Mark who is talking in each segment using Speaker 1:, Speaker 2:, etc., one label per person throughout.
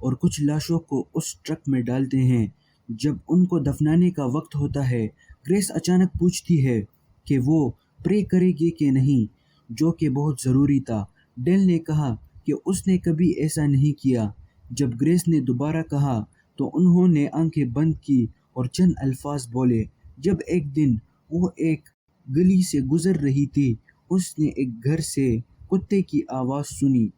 Speaker 1: اور کچھ لاشوں کو اس ٹرک میں ڈالتے ہیں۔ جب ان کو دفنانے کا وقت ہوتا ہے، گریس اچانک پوچھتی ہے کہ وہ پرے کرے گی کہ نہیں، جو کہ بہت ضروری تھا۔ ڈیل نے کہا کہ اس نے کبھی ایسا نہیں کیا۔ جب گریس نے دوبارہ کہا تو انہوں نے آنکھیں بند کی اور چند الفاظ بولے۔ جب ایک دن وہ ایک گلی سے گزر رہی تھی، اس نے ایک گھر سے کتے کی آواز سنی۔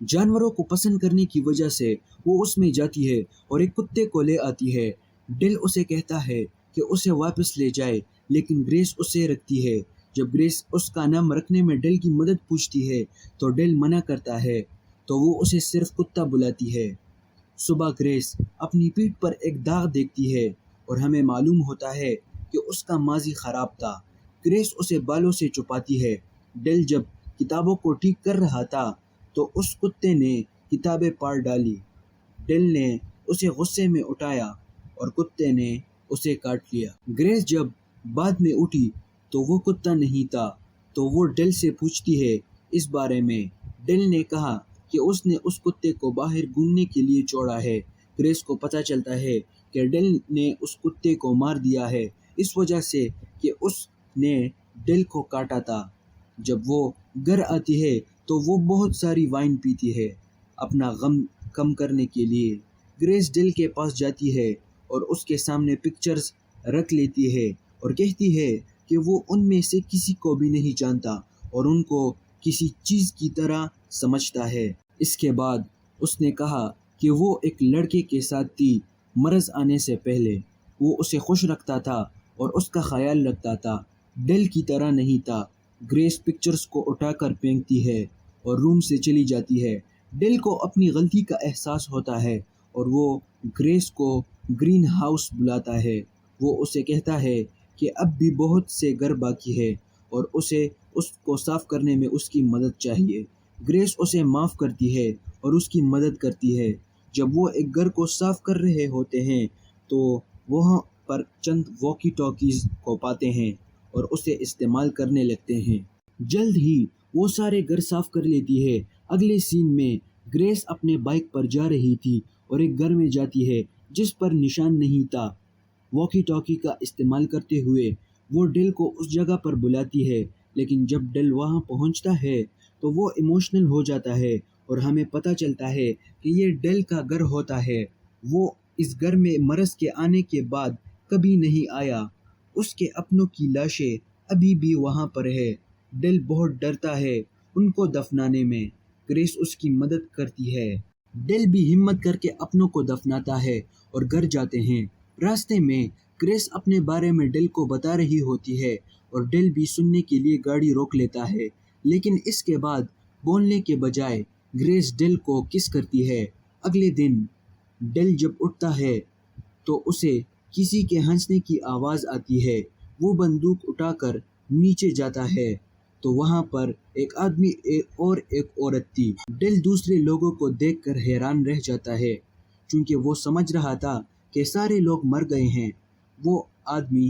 Speaker 1: جانوروں کو پسند کرنے کی وجہ سے وہ اس میں جاتی ہے اور ایک کتے کو لے آتی ہے۔ ڈیل اسے کہتا ہے کہ اسے واپس لے جائے، لیکن گریس اسے رکھتی ہے۔ جب گریس اس کا نام رکھنے میں ڈیل کی مدد پوچھتی ہے تو ڈیل منع کرتا ہے، تو وہ اسے صرف کتا بلاتی ہے۔ صبح گریس اپنی پیٹھ پر ایک داغ دیکھتی ہے اور ہمیں معلوم ہوتا ہے کہ اس کا ماضی خراب تھا۔ گریس اسے بالوں سے چھپاتی ہے۔ ڈیل جب کتابوں کو ٹھیک کر رہا تھا تو اس کتے نے کتابیں پاڑ ڈالی۔ ڈیل نے اسے غصے میں اٹھایا اور کتے نے اسے کاٹ لیا۔ گریس جب بعد میں اٹھی تو وہ کتا نہیں تھا، تو وہ ڈیل سے پوچھتی ہے اس بارے میں۔ ڈیل نے کہا کہ اس نے اس کتے کو باہر گھومنے کے لیے چھوڑا ہے۔ گریس کو پتہ چلتا ہے کہ ڈیل نے اس کتے کو مار دیا ہے، اس وجہ سے کہ اس نے ڈیل کو کاٹا تھا۔ جب وہ گھر آتی ہے تو وہ بہت ساری وائن پیتی ہے اپنا غم کم کرنے کے لیے۔ گریس ڈیل کے پاس جاتی ہے اور اس کے سامنے پکچرز رکھ لیتی ہے اور کہتی ہے کہ وہ ان میں سے کسی کو بھی نہیں جانتا اور ان کو کسی چیز کی طرح سمجھتا ہے۔ اس کے بعد اس نے کہا کہ وہ ایک لڑکے کے ساتھ تھی مرض آنے سے پہلے۔ وہ اسے خوش رکھتا تھا اور اس کا خیال رکھتا تھا، ڈیل کی طرح نہیں تھا۔ گریس پکچرز کو اٹھا کر پھینکتی ہے اور روم سے چلی جاتی ہے۔ ڈیل کو اپنی غلطی کا احساس ہوتا ہے اور وہ گریس کو گرین ہاؤس بلاتا ہے۔ وہ اسے کہتا ہے کہ اب بھی بہت سے گھر باقی ہے اور اسے اس کو صاف کرنے میں اس کی مدد چاہیے۔ گریس اسے معاف کرتی ہے اور اس کی مدد کرتی ہے۔ جب وہ ایک گھر کو صاف کر رہے ہوتے ہیں تو وہاں پر چند واکی ٹاکیز کو پاتے ہیں اور اسے استعمال کرنے لگتے ہیں۔ جلد ہی وہ سارے گھر صاف کر لیتی ہے۔ اگلے سین میں گریس اپنے بائک پر جا رہی تھی اور ایک گھر میں جاتی ہے جس پر نشان نہیں تھا۔ واکی ٹاکی کا استعمال کرتے ہوئے وہ ڈیل کو اس جگہ پر بلاتی ہے، لیکن جب ڈیل وہاں پہنچتا ہے تو وہ ایموشنل ہو جاتا ہے اور ہمیں پتہ چلتا ہے کہ یہ ڈیل کا گھر ہوتا ہے۔ وہ اس گھر میں مرض کے آنے کے بعد کبھی نہیں آیا۔ اس کے اپنوں کی لاشیں ابھی بھی وہاں پر ہے۔ ڈیل بہت ڈرتا ہے ان کو دفنانے میں۔ گریس اس کی مدد کرتی ہے۔ ڈیل بھی ہمت کر کے اپنوں کو دفناتا ہے اور گھر جاتے ہیں۔ راستے میں گریس اپنے بارے میں ڈیل کو بتا رہی ہوتی ہے اور ڈیل بھی سننے کے لیے گاڑی روک لیتا ہے، لیکن اس کے بعد بولنے کے بجائے گریس ڈیل کو کس کرتی ہے۔ اگلے دن ڈیل جب اٹھتا ہے تو اسے کسی کے ہنسنے کی آواز آتی ہے۔ وہ بندوق اٹھا کر نیچے جاتا ہے تو وہاں پر ایک آدمی اور ایک عورت تھی۔ ڈیل دوسرے لوگوں کو دیکھ کر حیران رہ جاتا ہے چونکہ وہ سمجھ رہا تھا کہ سارے لوگ مر گئے ہیں۔ وہ آدمی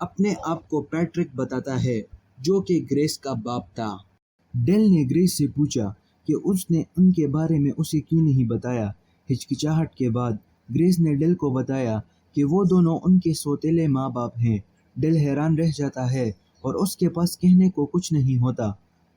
Speaker 1: اپنے آپ کو پیٹرک بتاتا ہے جو کہ گریس کا باپ تھا۔ ڈیل نے گریس سے پوچھا کہ اس نے ان کے بارے میں اسے کیوں نہیں بتایا۔ ہچکچاہٹ کے بعد گریس نے ڈیل کو بتایا کہ وہ دونوں ان کے سوتیلے ماں باپ ہیں۔ ڈیل حیران رہ جاتا ہے اور اس کے پاس کہنے کو کچھ نہیں ہوتا۔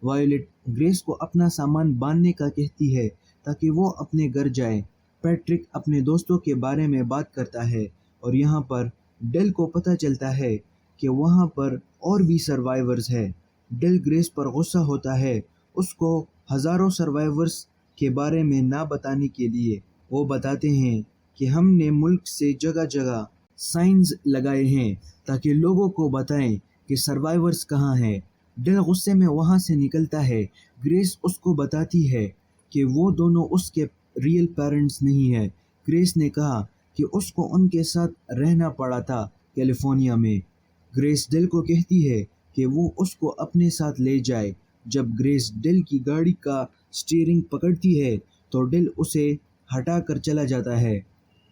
Speaker 1: وائلٹ گریس کو اپنا سامان باندھنے کا کہتی ہے تاکہ وہ اپنے گھر جائے۔ پیٹرک اپنے دوستوں کے بارے میں بات کرتا ہے اور یہاں پر ڈیل کو پتہ چلتا ہے کہ وہاں پر اور بھی سروائیورز ہیں۔ ڈیل گریس پر غصہ ہوتا ہے، اس کو ہزاروں سروائیورز کے بارے میں نہ بتانے کے لیے۔ وہ بتاتے ہیں کہ ہم نے ملک سے جگہ جگہ سائنز لگائے ہیں تاکہ لوگوں کو بتائیں کہ سروائیورز کہاں ہیں۔ ڈیل غصے میں وہاں سے نکلتا ہے۔ گریس اس کو بتاتی ہے کہ وہ دونوں اس کے ریئل پیرنٹس نہیں ہیں۔ گریس نے کہا کہ اس کو ان کے ساتھ رہنا پڑا تھا کیلیفورنیا میں۔ گریس ڈیل کو کہتی ہے کہ وہ اس کو اپنے ساتھ لے جائے۔ جب گریس ڈیل کی گاڑی کا سٹیئرنگ پکڑتی ہے تو ڈیل اسے ہٹا کر چلا جاتا ہے۔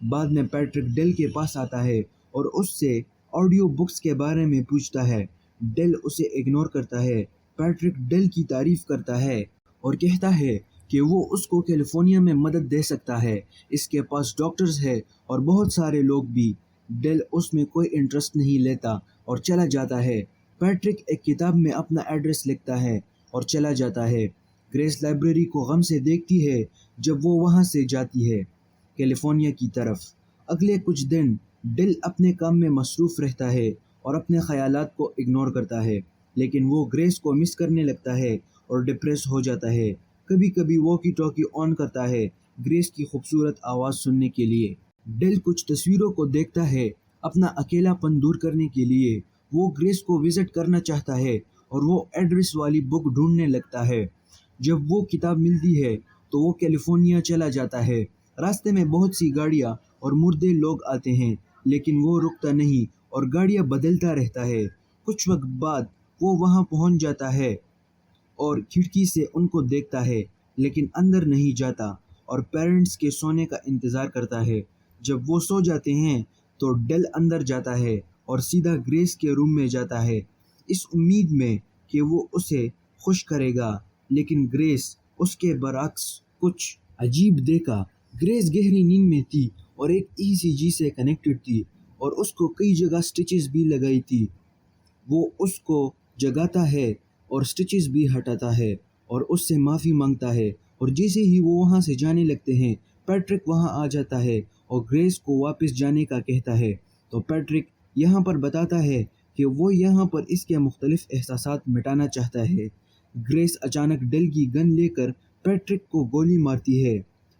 Speaker 1: بعد میں پیٹرک ڈیل کے پاس آتا ہے اور اس سے آڈیو بکس کے بارے میں پوچھتا ہے۔ ڈیل اسے اگنور کرتا ہے۔ پیٹرک ڈیل کی تعریف کرتا ہے اور کہتا ہے کہ وہ اس کو کیلیفورنیا میں مدد دے سکتا ہے، اس کے پاس ڈاکٹرز ہے اور بہت سارے لوگ بھی۔ ڈیل اس میں کوئی انٹرسٹ نہیں لیتا اور چلا جاتا ہے۔ پیٹرک ایک کتاب میں اپنا ایڈریس لکھتا ہے اور چلا جاتا ہے۔ گریس لائبریری کو غم سے دیکھتی ہے جب وہ وہاں سے جاتی ہے کیلیفورنیا کی طرف۔ اگلے کچھ دن ڈیل اپنے کام میں مصروف رہتا ہے اور اپنے خیالات کو اگنور کرتا ہے، لیکن وہ گریس کو مس کرنے لگتا ہے اور ڈپریس ہو جاتا ہے۔ کبھی کبھی واکی ٹاکی آن کرتا ہے گریس کی خوبصورت آواز سننے کے لیے۔ ڈیل کچھ تصویروں کو دیکھتا ہے اپنا اکیلا پن دور کرنے کے لیے۔ وہ گریس کو وزٹ کرنا چاہتا ہے اور وہ ایڈریس والی بک ڈھونڈنے لگتا ہے۔ جب وہ کتاب ملتی ہے تو وہ کیلیفورنیا چلا جاتا ہے۔ راستے میں بہت سی گاڑیاں اور مردے لوگ آتے ہیں، لیکن وہ رکتا نہیں اور گاڑیاں بدلتا رہتا ہے۔ کچھ وقت بعد وہ وہاں پہنچ جاتا ہے اور کھڑکی سے ان کو دیکھتا ہے، لیکن اندر نہیں جاتا اور پیرنٹس کے سونے کا انتظار کرتا ہے۔ جب وہ سو جاتے ہیں تو ڈیل اندر جاتا ہے اور سیدھا گریس کے روم میں جاتا ہے، اس امید میں کہ وہ اسے خوش کرے گا، لیکن گریس اس کے برعکس کچھ عجیب دیکھا۔ گریس گہری نیند میں تھی اور ایک ECG سے کنیکٹڈ تھی اور اس کو کئی جگہ سٹچز بھی لگائی تھی۔ وہ اس کو جگاتا ہے اور سٹچز بھی ہٹاتا ہے اور اس سے معافی مانگتا ہے، اور جیسے ہی وہ وہاں سے جانے لگتے ہیں پیٹرک وہاں آ جاتا ہے اور گریس کو واپس جانے کا کہتا ہے۔ تو پیٹرک یہاں پر بتاتا ہے کہ وہ یہاں پر اس کے مختلف احساسات مٹانا چاہتا ہے۔ گریس اچانک ڈیل کی گن لے کر پیٹرک کو گولی مارتی ہے۔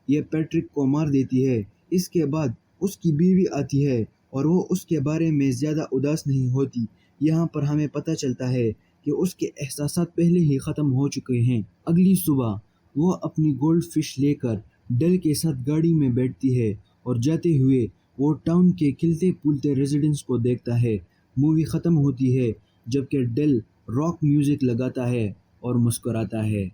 Speaker 1: یہ پیٹرک کو مار دیتی ہے۔ اس کے بعد اس کی بیوی آتی ہے اور وہ اس کے بارے میں زیادہ اداس نہیں ہوتی۔ یہاں پر ہمیں پتہ چلتا ہے کہ اس کے احساسات پہلے ہی ختم ہو چکے ہیں۔ اگلی صبح وہ اپنی گولڈ فش لے کر ڈیل کے ساتھ گاڑی میں بیٹھتی ہے اور جاتے ہوئے وہ ٹاؤن کے کھلتے پھولتے ریزیڈنس کو دیکھتا ہے۔ مووی ختم ہوتی ہے جبکہ ڈیل راک میوزک لگاتا ہے اور مسکراتا ہے۔